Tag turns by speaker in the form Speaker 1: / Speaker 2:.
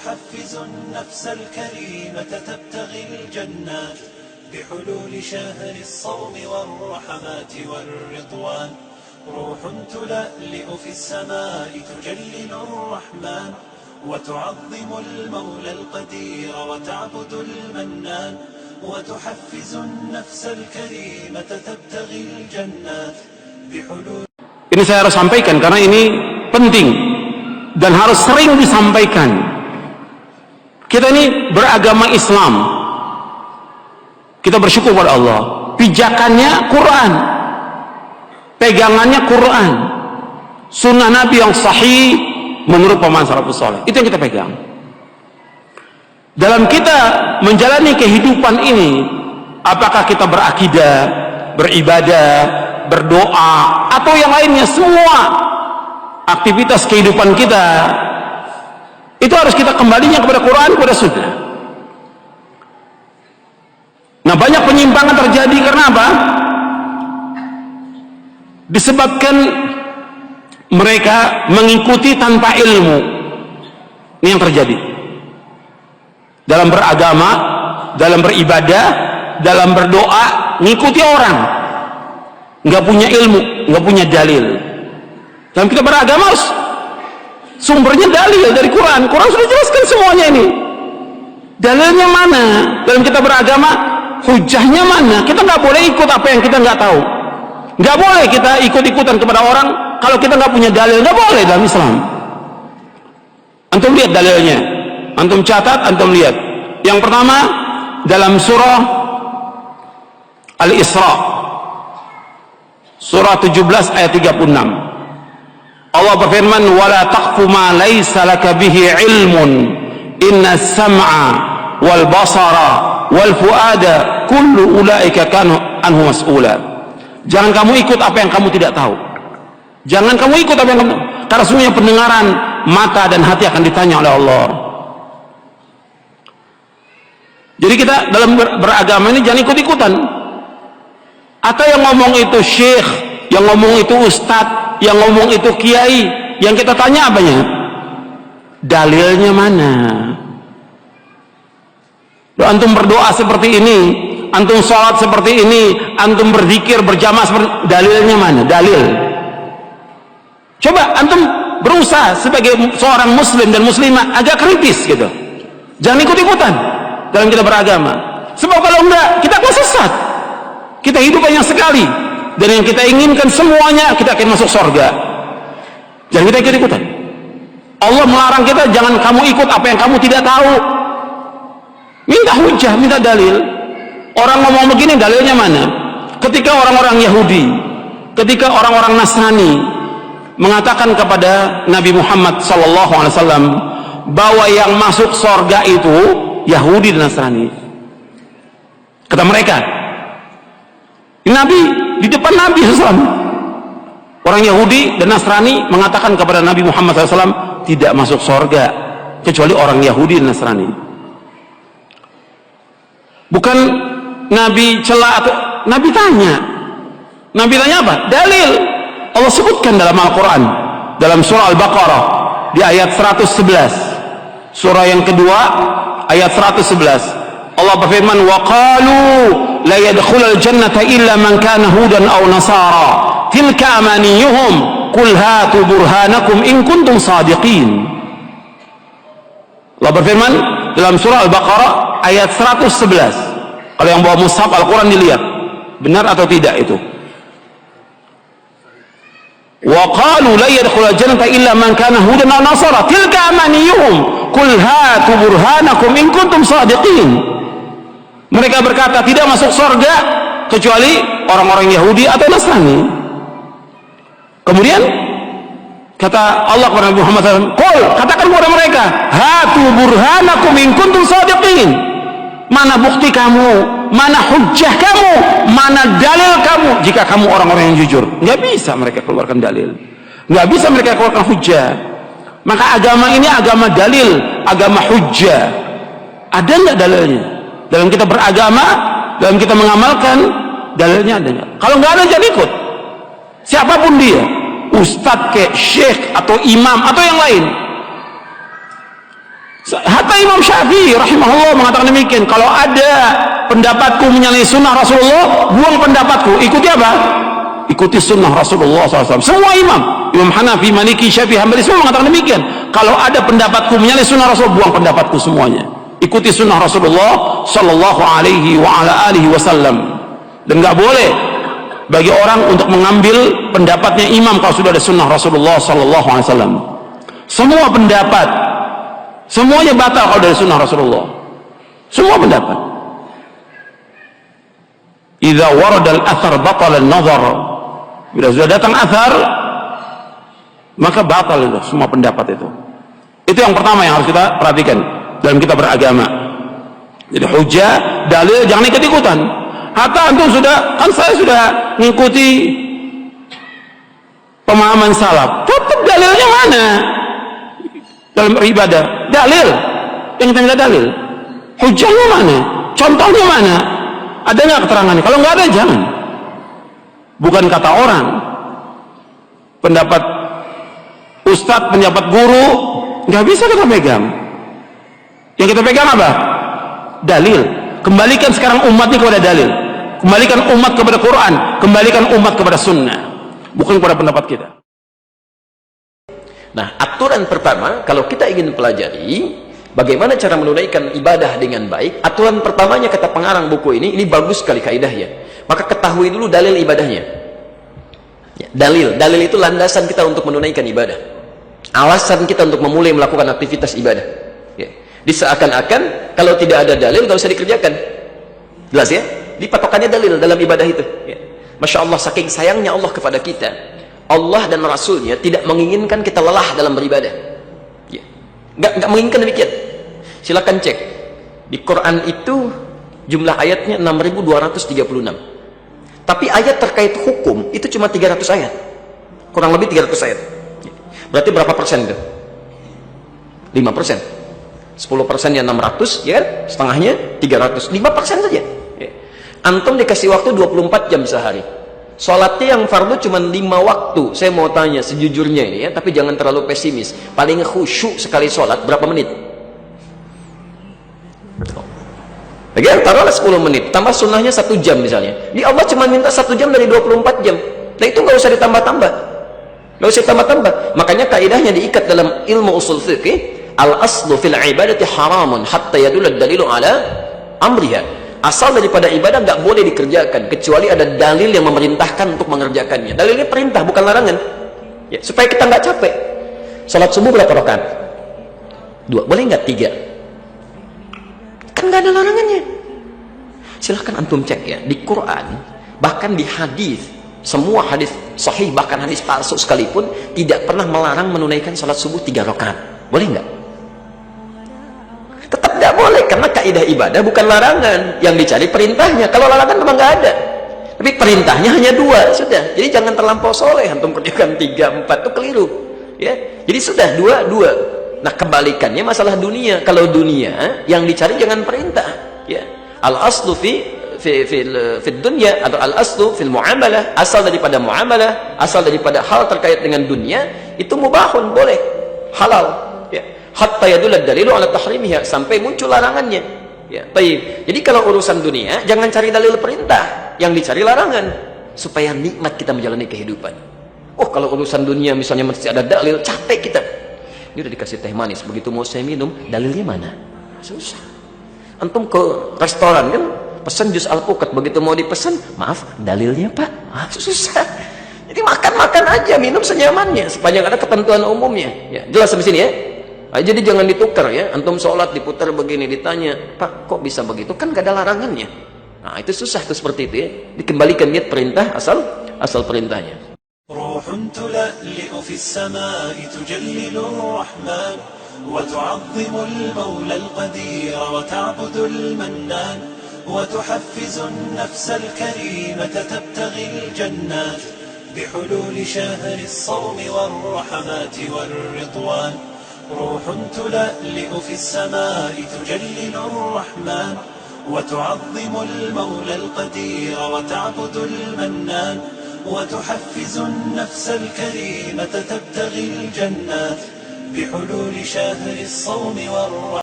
Speaker 1: حفز النفس الكريمة تبتغي الجنات بحلول شهر الصوم والرحمات والرضوان روح تلألئ في السماء تجلل الرحمن وتعظم المولى القدير وتعبد المنان وتحفز النفس الكريمة تبتغي الجنات بحلول.
Speaker 2: Ini saya harus sampaikan karena ini penting dan harus sering disampaikan. Kita ini beragama Islam, kita bersyukur pada Allah, pijakannya Quran, pegangannya Quran, sunnah Nabi yang sahih menurut pemahaman salafus saleh, itu yang kita pegang. Dalam kita menjalani kehidupan ini, apakah kita berakidah, beribadah, berdoa, atau yang lainnya, semua aktivitas kehidupan kita itu harus kita kembalinya kepada Quran, kepada sunnah. Nah, banyak penyimpangan terjadi karena apa? Disebabkan mereka mengikuti tanpa ilmu. Ini yang terjadi dalam beragama, dalam beribadah, dalam berdoa, ngikuti orang, nggak punya ilmu, nggak punya dalil. Dalam kita beragama harus sumbernya dalil dari Quran. Quran sudah jelaskan semuanya ini. Dalilnya mana? Dalam kita beragama, hujahnya mana? Kita nggak boleh ikut apa yang kita nggak tahu. Nggak boleh kita ikut-ikutan kepada orang kalau kita nggak punya dalil. Nggak boleh dalam Islam. Antum lihat dalilnya. Antum catat, antum lihat. Yang pertama dalam surah Al-Isra, surah 17 ayat 36. Allah berfirman, wala taqfu ma laysa laka bihi ilmun inna sam'a wal basara wal fuada kullu ulaika kanu anhu mas'ula. Jangan kamu ikut apa yang kamu tidak tahu. Jangan kamu ikut apa yang kamu, karena sesungguhnya pendengaran, mata dan hati akan ditanya oleh Allah. Jadi kita dalam beragama ini jangan ikut-ikutan. Atau yang ngomong itu syekh, yang ngomong itu ustadz, yang ngomong itu kiai, yang kita tanya apanya? Dalilnya mana? Antum berdoa seperti ini, antum sholat seperti ini, antum berzikir berjamaah seperti, dalilnya mana? Dalil. Coba antum berusaha sebagai seorang muslim dan muslimah agak kritis gitu. Jangan ikut-ikutan dalam kita beragama. Sebab kalau enggak, kita akan sesat. Kita hidup hanya sekali. Dan yang kita inginkan semuanya, kita akan masuk surga. Jangan kita ikut-ikutan. Allah melarang kita, jangan kamu ikut apa yang kamu tidak tahu. Minta hujah, minta dalil. Orang ngomong begini, dalilnya mana? Ketika orang-orang Yahudi, ketika orang-orang Nasrani mengatakan kepada Nabi Muhammad SAW bahwa yang masuk surga itu Yahudi dan Nasrani. Kata mereka, Nabi, di depan Nabi SAW, orang Yahudi dan Nasrani mengatakan kepada Nabi Muhammad SAW tidak masuk surga kecuali orang Yahudi dan Nasrani. Bukan Nabi celah atau Nabi tanya. Nabi tanya apa? Dalil. Allah sebutkan dalam Al-Quran, dalam surah Al-Baqarah di ayat 111, surah yang kedua ayat 111. Allah berfirman, wa qalu la yadkhulul jannata illa man kana hudan aw nasara tilka amaniyuhum qul hatu burhanakum in kuntum sadiqin. Allah berfirman dalam surah Al-Baqarah ayat 111. Kalau yang bawa mushaf Al-Quran dilihat benar atau tidak itu. Wa qalu la yadkhulul jannata illa man kana hudan aw nasara tilka amaniyuhum qul hatu burhanakum in kuntum sadiqin. Mereka berkata tidak masuk surga kecuali orang-orang Yahudi atau Nasrani. Kemudian kata Allah kepada Nabi Muhammad SAW, qul, katakan kepada mereka, hatu burhanakum in kuntum sadiqin. Mana bukti kamu, mana hujjah kamu, mana dalil kamu jika kamu orang-orang yang jujur. Nggak bisa mereka keluarkan dalil, nggak bisa mereka keluarkan hujjah. Maka agama ini agama dalil, agama hujjah. Ada nggak dalilnya? Dalam kita beragama, dalam kita mengamalkan, dalilnya adanya. Kalau nggak ada, jangan ikut. Siapapun dia, ustadz, syekh, atau imam, atau yang lain. Hatta Imam Syafi'i rahimahullah mengatakan demikian, kalau ada pendapatku menyalahi sunnah Rasulullah, buang pendapatku, ikuti apa? Ikuti sunnah Rasulullah SAW. Semua Imam Hanafi, Maliki, Syafi'i, Hambali semua mengatakan demikian. Kalau ada pendapatku menyalahi sunnah Rasul, buang pendapatku semuanya, ikuti sunnah Rasulullah Sallallahu Alaihi Wasallam. Dan nggak boleh bagi orang untuk mengambil pendapatnya imam kalau sudah ada sunnah Rasulullah Sallallahu Alaihi Wasallam. Semua pendapat, semuanya batal kalau dari sunnah Rasulullah. Semua pendapat. Idza warada al-athar batala an-nazar. Bila sudah datang athar, maka batal itu semua pendapat itu. Itu yang pertama yang harus kita perhatikan dalam kita beragama. Jadi hujah, dalil jangan ikut-ikutan. Hatta antum sudah, kan saya sudah mengikuti pemahaman salaf. Tetap dalilnya mana? Dalam beribadah, dalil. Yang kita minta dalil. Hujahnya mana? Contohnya mana? Ada nggak keterangannya? Kalau nggak ada, jangan. Bukan kata orang. Pendapat ustadz, pendapat guru, nggak bisa kita pegang. Yang kita pegang apa? Dalil. Kembalikan sekarang umat ini kepada dalil. Kembalikan umat kepada Quran. Kembalikan umat kepada sunnah. Bukan kepada pendapat kita.
Speaker 3: Nah, aturan pertama, kalau kita ingin pelajari bagaimana cara menunaikan ibadah dengan baik, aturan pertamanya kata pengarang buku ini bagus sekali kaidahnya. Maka ketahui dulu dalil ibadahnya. Ya, dalil itu landasan kita untuk menunaikan ibadah. Alasan kita untuk memulai melakukan aktivitas ibadah. Ya. Diseakan-akan kalau tidak ada dalil nggak usah dikerjakan. Jelas ya? Dipatokannya dalil dalam ibadah itu. Ya. Masya Allah, saking sayangnya Allah kepada kita, Allah dan Rasulnya tidak menginginkan kita lelah dalam beribadah. Ya. Nggak menginginkan demikian. Silakan cek di Quran itu jumlah ayatnya 6.236. Tapi ayat terkait hukum itu cuma 300 ayat. Kurang lebih 300 ayat. Berarti berapa persen itu? 5%. 10%-nya 600, ya kan? Setengahnya 300. 5% saja. Ya. Antum dikasih waktu 24 jam sehari. Sholatnya yang fardu cuma 5 waktu. Saya mau tanya sejujurnya ini ya, tapi jangan terlalu pesimis. Paling khusyuk sekali sholat berapa menit? Oke, taruhlah 10 menit. Tambah sunnahnya 1 jam misalnya. Di Allah cuma minta 1 jam dari 24 jam. Nah itu nggak usah ditambah-tambah. Nggak usah tambah-tambah. Makanya kaidahnya diikat dalam ilmu usul fiqih. Al-aslu fil ibadati haramun hatta yadulad dalilu ala amriha. Asal daripada ibadah nggak boleh dikerjakan kecuali ada dalil yang memerintahkan untuk mengerjakannya. Dalilnya perintah bukan larangan. Ya, supaya kita nggak capek. Salat subuh berapa rakaat? 2. Boleh nggak 3? Kan nggak ada larangannya. Silahkan antum cek ya di Quran, bahkan di hadis, semua hadis sahih bahkan hadis palsu sekalipun tidak pernah melarang menunaikan salat subuh 3 rakaat. Boleh nggak? Tetap nggak boleh karena kaidah ibadah bukan larangan, yang dicari perintahnya. Kalau larangan memang nggak ada, tapi perintahnya hanya 2 sudah. Jadi jangan terlampau soleh antum kerjakan 3, 4 itu keliru ya. Jadi sudah 2. Nah kebalikannya masalah dunia. Kalau dunia yang dicari jangan perintah ya. Al-aslu fi dunya atau al-aslu fil muamalah, asal daripada muamalah, asal daripada hal terkait dengan dunia itu mubahun, boleh, halal ya. Hatta yadulad dalilu ala tahrimiha, sampai muncul larangannya ya. Baik. Jadi kalau urusan dunia jangan cari dalil perintah, yang dicari larangan supaya nikmat kita menjalani kehidupan. Oh kalau urusan dunia misalnya mesti ada dalil, capek kita. Ini udah dikasih teh manis, begitu mau saya minum, dalilnya mana? Susah. Antum ke restoran kan, pesan jus alpukat, begitu mau dipesan, maaf, dalilnya pak, susah. Jadi makan-makan aja, minum senyamannya, sepanjang ada ketentuan umumnya. Ya, jelas sampai sini ya. Jadi jangan ditukar ya, antum sholat diputar begini, ditanya, pak kok bisa begitu? Kan gak ada larangannya. Nah itu susah tuh seperti itu ya. Dikembalikan niat perintah, asal perintahnya.
Speaker 1: روح تلألئ في السماء تجلل الرحمن وتعظم المولى القدير وتعبد المنان وتحفز النفس الكريمة تبتغي الجنات بحلول شهر الصوم والرحمات والرضوان روح تلألئ في السماء تجلل الرحمن وتعظم المولى القدير وتعبد المنان وتحفز النفس الكريمة تبتغي الجنات بحلول شهر الصوم والرحمة